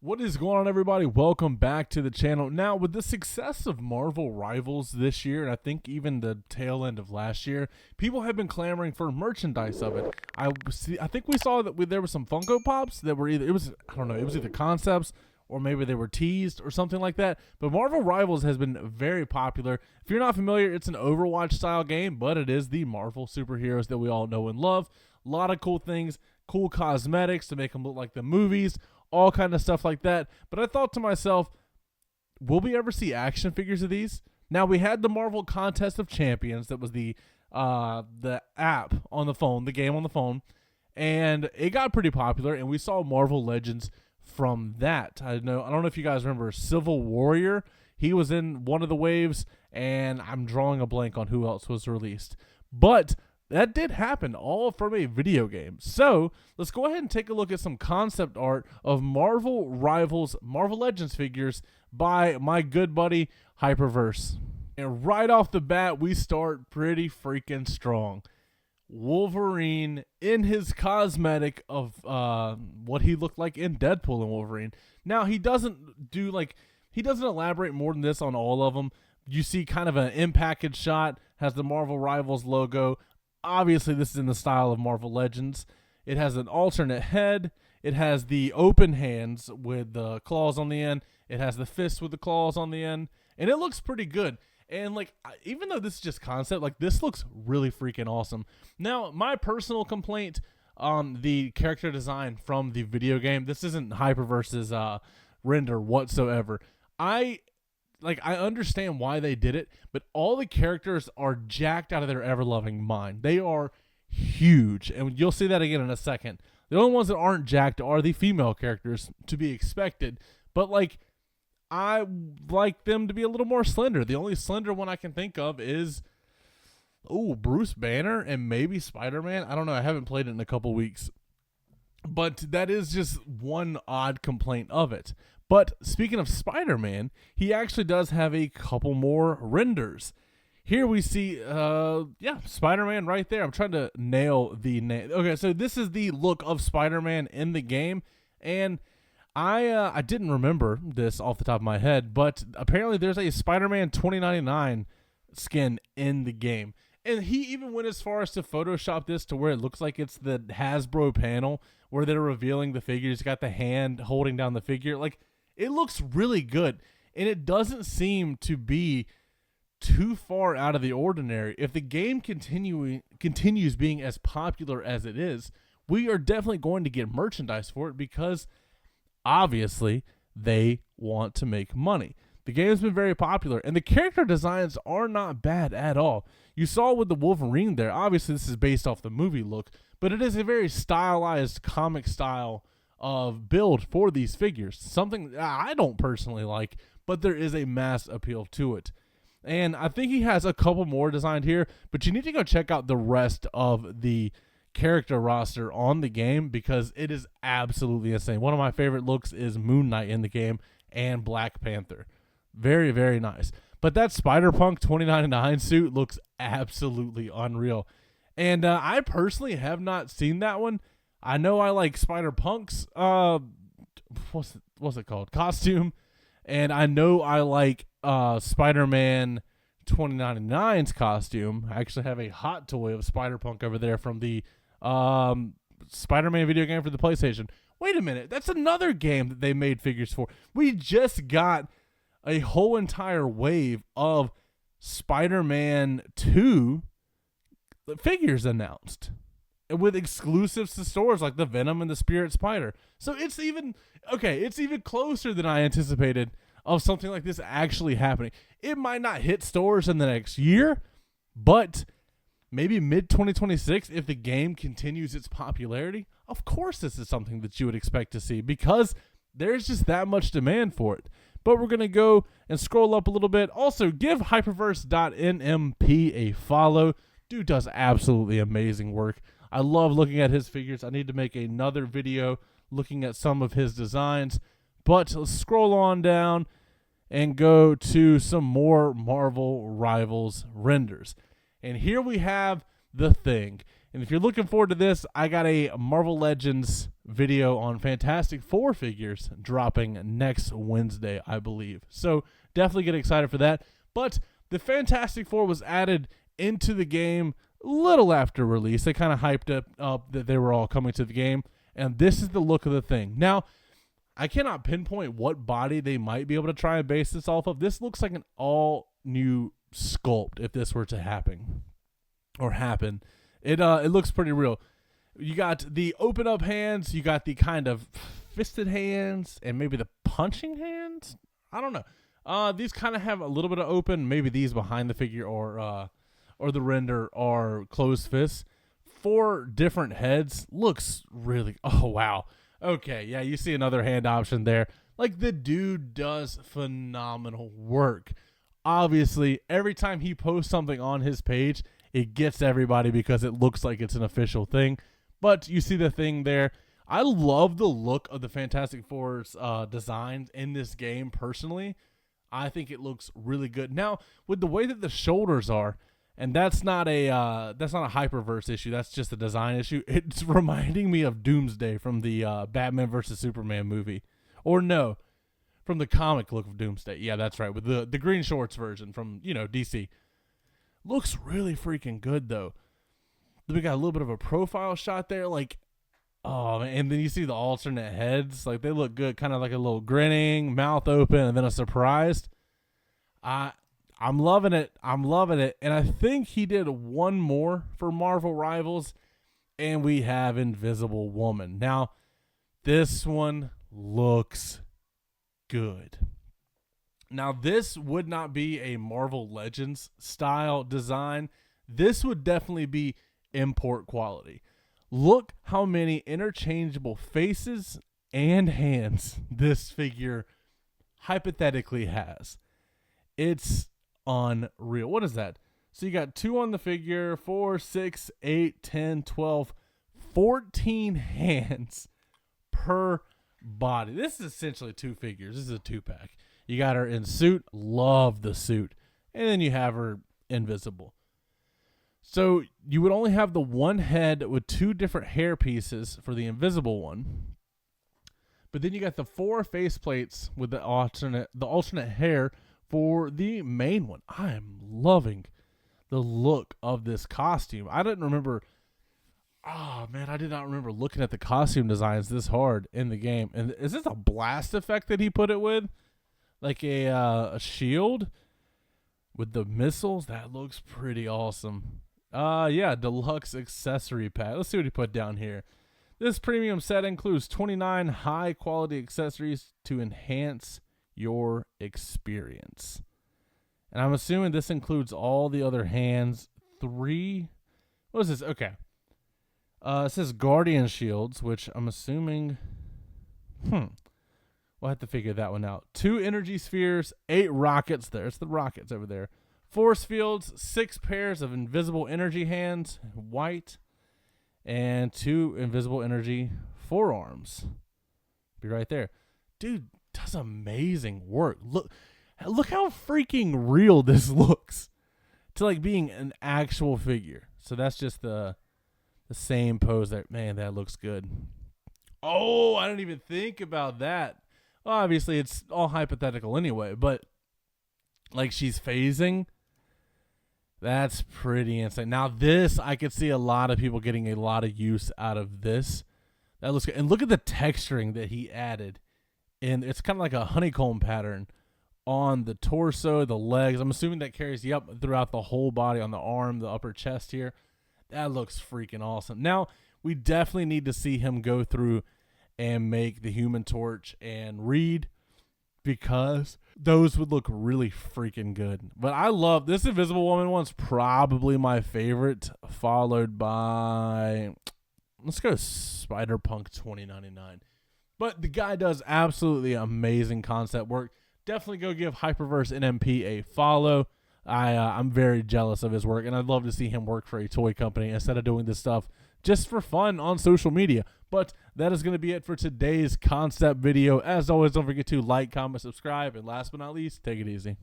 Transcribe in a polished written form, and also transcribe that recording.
What is going on, everybody? Welcome back to the channel. Now, with the success of Marvel Rivals this year, and I think even the tail end of last year, people have been clamoring for merchandise of it. I think we saw that there were some Funko Pops that were either, it was either concepts or maybe they were teased or something like that. But Marvel Rivals has been very popular. If you're not familiar, it's an Overwatch style game, but it is the Marvel superheroes that we all know and love. A lot of cool things, cool cosmetics to make them look like the movies, all kind of stuff like that. But I thought to myself, will we ever see action figures of these? Now, we had the Marvel Contest of Champions. That was the app on the phone, the game on the phone, and it got pretty popular, and we saw Marvel Legends from that. I don't know if you guys remember Civil Warrior. He was in one of the waves, and I'm drawing a blank on who else was released. But that did happen, all from a video game. So let's go ahead and take a look at some concept art of Marvel Rivals, Marvel Legends figures by my good buddy Hyperverse. And right off the bat, we start pretty freaking strong. Wolverine in his cosmetic of what he looked like in Deadpool and Wolverine. Now, he doesn't elaborate more than this on all of them. You see kind of an in-package shot, has the Marvel Rivals logo. Obviously, this is in the style of Marvel Legends. It has an alternate head. It has the open hands with the claws on the end. It has the fist with the claws on the end. And it looks pretty good. And, like, even though this is just concept, like, this looks really freaking awesome. Now, my personal complaint on the character design from the video game, this isn't Hyperverse's render whatsoever. I understand why they did it, but all the characters are jacked out of their ever-loving mind. They are huge, and you'll see that again in a second. The only ones that aren't jacked are the female characters, to be expected. But, like, I like them to be a little more slender. The only slender one I can think of is, Bruce Banner and maybe Spider-Man. I don't know. I haven't played it in a couple weeks. But that is just one odd complaint of it. But speaking of Spider-Man, he actually does have a couple more renders. Here we see, Spider-Man right there. I'm trying to nail the name. Okay, so this is the look of Spider-Man in the game. And I didn't remember this off the top of my head, but apparently there's a Spider-Man 2099 skin in the game. And he even went as far as to Photoshop this to where it looks like it's the Hasbro panel where they're revealing the figure. He's got the hand holding down the figure. Like, it looks really good, and it doesn't seem to be too far out of the ordinary. If the game continues being as popular as it is, we are definitely going to get merchandise for it because obviously they want to make money. The game's been very popular, and the character designs are not bad at all. You saw with the Wolverine there, obviously this is based off the movie look, but it is a very stylized comic style of build for these figures. Something I don't personally like, but there is a mass appeal to it. And I think he has a couple more designed here, but you need to go check out the rest of the character roster on the game because it is absolutely insane. One of my favorite looks is Moon Knight in the game and Black Panther. Very, very nice. But that Spider-Punk 2099 suit looks absolutely unreal. And I personally have not seen that one. I know I like Spider-Punk's what's it called? Costume. And I know I like Spider-Man 2099's costume. I actually have a hot toy of Spider-Punk over there from the Spider-Man video game for the PlayStation. Wait a minute. That's another game that they made figures for. We just got a whole entire wave of Spider-Man 2 figures announced with exclusives to stores like the Venom and the Spirit Spider. So it's even closer than I anticipated of something like this actually happening. It might not hit stores in the next year, but maybe mid-2026 if the game continues its popularity. Of course this is something that you would expect to see because there's just that much demand for it. But we're going to go and scroll up a little bit. Also, give Hyperverse.nmp a follow. Dude does absolutely amazing work. I love looking at his figures. I need to make another video looking at some of his designs. But let's scroll on down and go to some more Marvel Rivals renders. And here we have the Thing. And if you're looking forward to this, I got a Marvel Legends video on Fantastic Four figures dropping next Wednesday, I believe. So definitely get excited for that. But the Fantastic Four was added into the game a little after release. They kind of hyped it up that they were all coming to the game. And this is the look of the thing. Now, I cannot pinpoint what body they might be able to try and base this off of. This looks like an all new sculpt if this were to happen. It looks pretty real. You got the open up hands, you got the kind of fisted hands, and maybe the punching hands. I don't know. These kind of have a little bit of open. Maybe these behind the figure or the render are closed fists. 4 different heads. Looks really. Oh wow. Okay, yeah, you see another hand option there. Like, the dude does phenomenal work. Obviously, every time he posts something on his page, it gets everybody because it looks like it's an official thing. But you see the thing there. I love the look of the Fantastic Four's designs in this game personally. I think it looks really good. Now, with the way that the shoulders are, and that's not a Hyperverse issue. That's just a design issue. It's reminding me of Doomsday from the Batman vs. Superman movie. Or no, from the comic look of Doomsday. Yeah, that's right. With the green shorts version from, DC. Looks really freaking good, though. We got a little bit of a profile shot there. Like, oh, man. And then you see the alternate heads. Like, they look good. Kind of like a little grinning, mouth open, and then a surprised. I'm loving it. And I think he did one more for Marvel Rivals, and we have Invisible Woman. Now, this one looks good. Now, this would not be a Marvel Legends style design. This would definitely be import quality. Look how many interchangeable faces and hands this figure hypothetically has. It's unreal. What is that? So you got 2 on the figure, 4, 6, 8, 10, 12, 14 hands per body. This is essentially 2 figures. This is a 2-pack. You got her in suit. Love the suit. And then you have her invisible. So you would only have the one head with 2 different hair pieces for the invisible one. But then you got the 4 face plates with the alternate hair for the main one. I am loving the look of this costume. I did not remember looking at the costume designs this hard in the game. And is this a blast effect that he put it with? Like a shield with the missiles? That looks pretty awesome. Yeah, deluxe accessory pack. Let's see what he put down here. This premium set includes 29 high-quality accessories to enhance your experience. And I'm assuming this includes all the other hands. 3. What is this? Okay. It says Guardian Shields, which I'm assuming... We'll have to figure that one out. 2 energy spheres, 8 rockets. There's the rockets over there. Force fields, 6 pairs of invisible energy hands, white, and 2 invisible energy forearms. Be right there. Dude does amazing work. Look how freaking real this looks to like being an actual figure. So that's just the same pose there. Man, that looks good. Oh, I didn't even think about that. Well, obviously, it's all hypothetical anyway, but like she's phasing. That's pretty insane. Now this, I could see a lot of people getting a lot of use out of this. That looks good. And look at the texturing that he added. And it's kind of like a honeycomb pattern on the torso, the legs. I'm assuming that carries you up throughout the whole body, on the arm, the upper chest here. That looks freaking awesome. Now, we definitely need to see him go through and make the Human Torch and Reed, because those would look really freaking good. But I love this Invisible Woman one's probably my favorite, followed by, let's go Spider-Punk 2099. But the guy does absolutely amazing concept work. Definitely go give Hyperverse NMP a follow. I'm very jealous of his work, and I'd love to see him work for a toy company instead of doing this stuff just for fun on social media. But that is going to be it for today's concept video. As always, don't forget to like, comment, subscribe, and last but not least, take it easy.